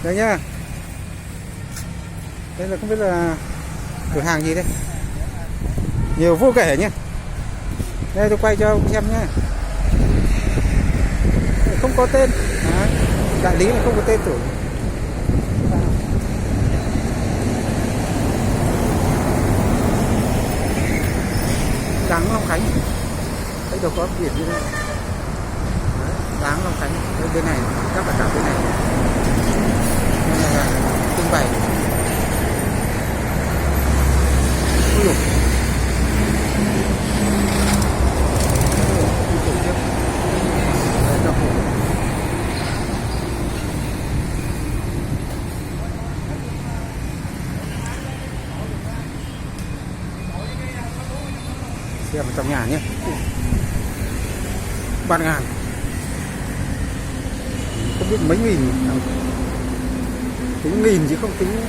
Đây nhá. Đây là không biết là cửa hàng gì đây. Nhiều vô kể nhá. Đây tôi quay cho ông xem nhá. Không có tên. Đấy. Đại lý là không có tên chủ. Đáng Long Khánh. Đấy đâu có biển như thế. Đáng Long Khánh. Bên này chắc là cả bên này. Đây là trưng bày. Xem ở trong nhà nhé. 3.000. Không biết mấy nghìn. Tính nghìn chứ không tính.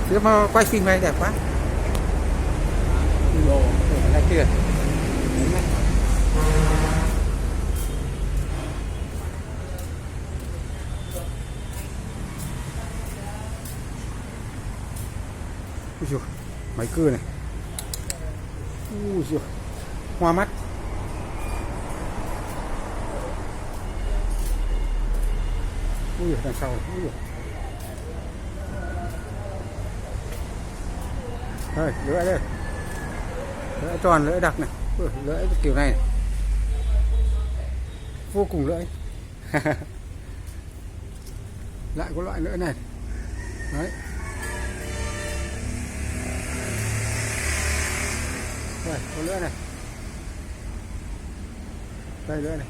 Thế mà quay phim này đẹp quá. Đồ này kia. Ui dồi, máy cưa này. Ui dồi, hoa mắt. Ui dồi, đằng sau. Ui dồi. Đây, lưỡi đây. Lưỡi tròn, lưỡi đặc này. Ui, lưỡi kiểu này. Vô cùng lưỡi. Lại có loại lưỡi này. Đấy. Đây, có lưỡi này. Đây lưỡi này.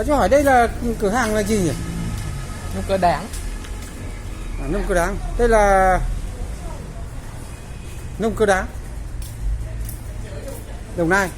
Cho hỏi đây là cửa hàng là gì nhỉ? Nông Cơ Đáng. Nông Cơ Đáng. Đây là Nông Cơ Đáng, Đồng Nai.